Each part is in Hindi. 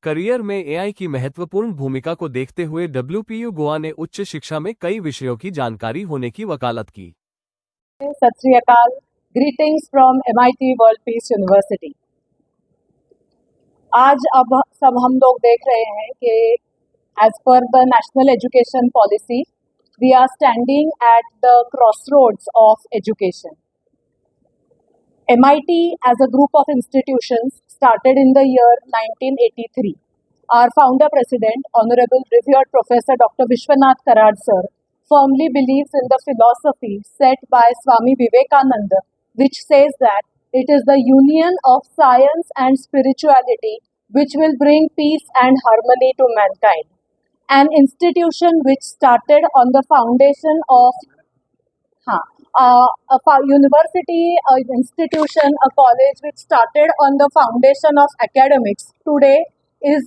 करियर में एआई की महत्वपूर्ण भूमिका को देखते हुए डब्ल्यूपीयू गोवा ने उच्च शिक्षा में कई विषयों की जानकारी होने की वकालत की। सत श्री अकाल, greetings from MIT World Peace university. आज अब सब हम लोग देख रहे हैं कि as per the national education policy we are standing at the crossroads of education. MIT as a group of institutions started in the year 1983. Our founder president, Honorable Revered Professor Dr. Vishwanath Karad sir, firmly believes in the philosophy set by Swami Vivekananda, which says that it is the union of science and spirituality which will bring peace and harmony to mankind. An institution which started on the foundation of a university, an institution, a college which started on the foundation of academics, today is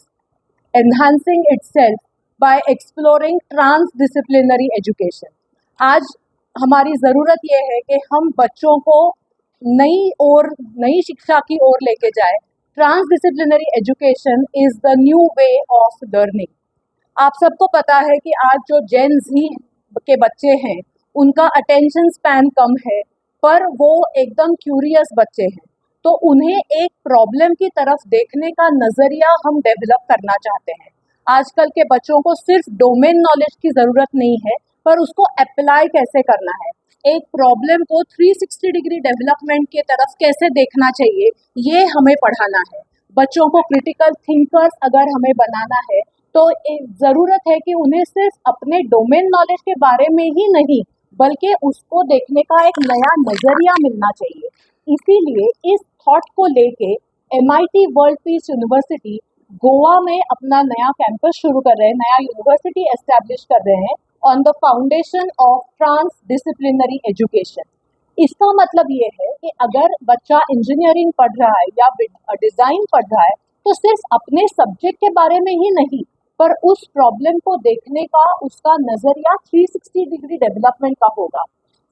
enhancing itself by exploring transdisciplinary education. आज हमारी ज़रूरत ये है कि हम बच्चों को नई शिक्षा की ओर लेके जाए। Transdisciplinary education is the new way of learning. आप सबको पता है कि आज जो जेन ज़ी के बच्चे हैं उनका अटेंशन स्पैन कम है, पर वो एकदम क्यूरियस बच्चे हैं, तो उन्हें एक प्रॉब्लम की तरफ देखने का नज़रिया हम डेवलप करना चाहते हैं। आजकल के बच्चों को सिर्फ डोमेन नॉलेज की ज़रूरत नहीं है, पर उसको अप्लाई कैसे करना है, एक प्रॉब्लम को 360 डिग्री डेवलपमेंट की तरफ कैसे देखना चाहिए, ये हमें पढ़ाना है। बच्चों को क्रिटिकल थिंकर्स अगर हमें बनाना है तो ज़रूरत है कि उन्हें सिर्फ अपने डोमेन नॉलेज के बारे में ही नहीं बल्कि उसको देखने का एक नया नज़रिया मिलना चाहिए। इसीलिए इस थॉट को लेके MIT World Peace University Goa में अपना नया कैंपस शुरू कर रहे हैं, नया यूनिवर्सिटी एस्टैब्लिश कर रहे हैं on the foundation of transdisciplinary education. इसका मतलब ये है कि अगर बच्चा इंजीनियरिंग पढ़ रहा है या डिज़ाइन पढ़ रहा है तो सिर्फ अपने सब्जेक्ट के बारे में ही नहीं, पर उस प्रॉब्लम को देखने का उसका नज़रिया 360 डिग्री डेवलपमेंट का होगा।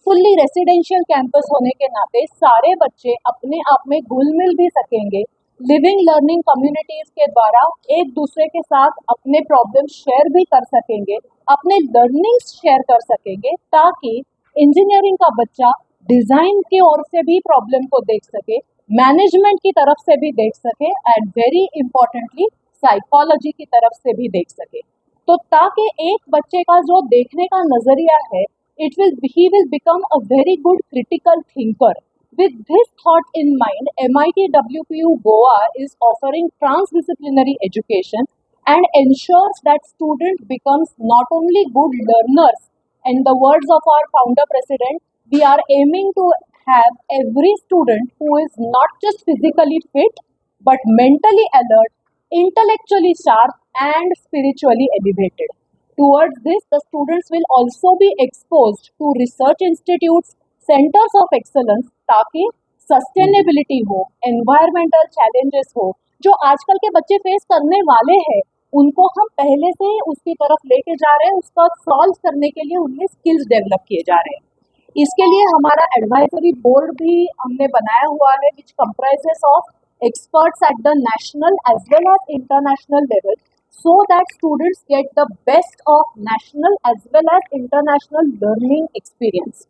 फुल्ली रेसिडेंशियल कैंपस होने के नाते सारे बच्चे अपने आप में घुल मिल भी सकेंगे, लिविंग लर्निंग कम्युनिटीज़ के द्वारा एक दूसरे के साथ अपने प्रॉब्लम शेयर भी कर सकेंगे, अपने लर्निंग्स शेयर कर सकेंगे, ताकि इंजीनियरिंग का बच्चा डिज़ाइन की ओर से भी प्रॉब्लम को देख सके, मैनेजमेंट की तरफ से भी देख सके, एंड वेरी इम्पॉर्टेंटली साइकोलॉजी की तरफ से भी देख सके। तो ताकि एक बच्चे का जो देखने का नज़रिया है, he will become a very good critical thinker. With this thought in mind, MIT WPU Goa is offering transdisciplinary education and ensures that student becomes not only good learners. In the words of our founder president, we are aiming to have every student who is not just physically fit but mentally alert, intellectually sharp and spiritually elevated. Towards this, the students will also be exposed to research institutes, centers of excellence, ताकि सस्टेनेबिलिटी हो, एनवायरमेंटल चैलेंजेस हो, जो आजकल के बच्चे फेस करने वाले हैं, उनको हम पहले से ही उसकी तरफ लेके जा रहे हैं, उसका सॉल्व करने के लिए उन्हें स्किल्स डेवलप किए जा रहे हैं। इसके लिए हमारा एडवाइजरी बोर्ड भी हमने बनाया हुआ है, विच comprises of experts at the national as well as international level, so that students get the best of national as well as international learning experience.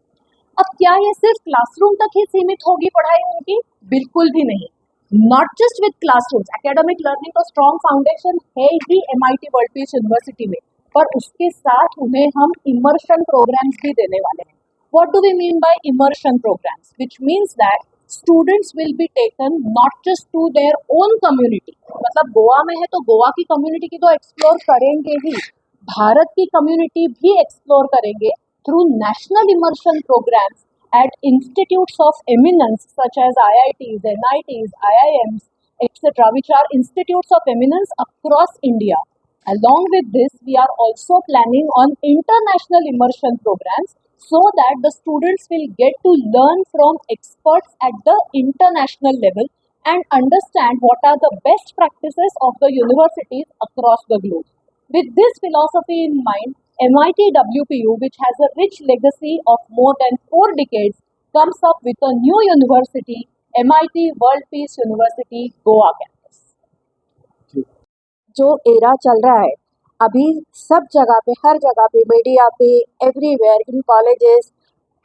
अब क्या ये सिर्फ क्लासरूम तक ही सीमित होगी पढ़ाई उनकी? बिल्कुल भी नहीं। Not just with classrooms, academic learning का स्ट्रॉन्ग फाउंडेशन है ही MIT वर्ल्ड पीस यूनिवर्सिटी में, पर उसके साथ उन्हें हम इमर्शन प्रोग्राम्स भी देने वाले हैं। What do we mean by immersion programs? Which means that students will be taken not just to their own community, मतलब गोवा में है तो गोवा की कम्युनिटी की तो एक्सप्लोर करेंगे ही, भारत की कम्युनिटी भी एक्सप्लोर करेंगे through national immersion programmes at institutes of eminence such as IITs, NITs, IIMs, etc., which are institutes of eminence across India. Along with this, we are also planning on international immersion programs so that the students will get to learn from experts at the international level and understand what are the best practices of the universities across the globe. With this philosophy in mind, MIT WPU, which has a rich legacy of more than 4 decades, comes up with a new university, MIT World Peace University, Goa campus. जो एरा चल रहा है अभी सब जगह पे, हर जगह पे, मीडिया पे, एवरीवेयर, इन कॉलेजेस,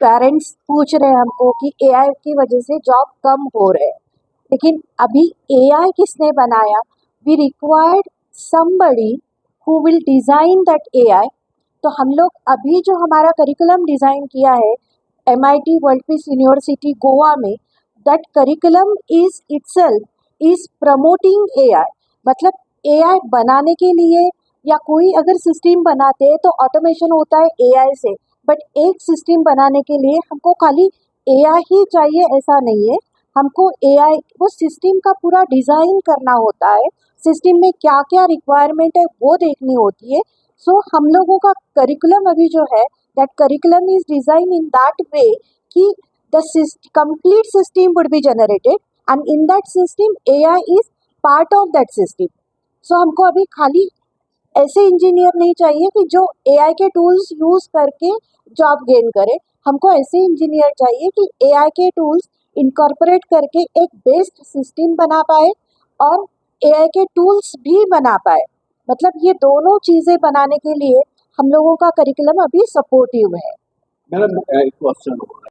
पेरेंट्स पूछ रहे हैं हमको कि एआई की वजह से जॉब कम हो रहे हैं। लेकिन अभी एआई किसने बनाया? We required somebody who will design that AI. तो हम लोग अभी जो हमारा करिकुलम डिज़ाइन किया है MIT World Peace University Goa में, that curriculum is itself is promoting AI. मतलब एआई बनाने के लिए या कोई अगर सिस्टम बनाते हैं तो ऑटोमेशन होता है एआई से, बट एक सिस्टम बनाने के लिए हमको खाली एआई ही चाहिए ऐसा नहीं है। हमको एआई वो सिस्टम का पूरा डिज़ाइन करना होता है, सिस्टम में क्या क्या रिक्वायरमेंट है वो देखनी होती है। सो हम लोगों का करिकुलम अभी जो है, that curriculum is design in that way कि the complete system would be generated and in that system AI is part of that system. सो हमको अभी खाली ऐसे इंजीनियर नहीं चाहिए कि जो एआई के टूल्स यूज़ करके जॉब गेन करे। हमको ऐसे इंजीनियर चाहिए कि एआई के टूल्स इनकॉर्पोरेट करके एक बेस्ड सिस्टम बना पाए और एआई के टूल्स भी बना पाए। मतलब ये दोनों चीज़ें बनाने के लिए हम लोगों का करिकुलम अभी सपोर्टिव है। मैडम एक क्वेश्चन हो रहा है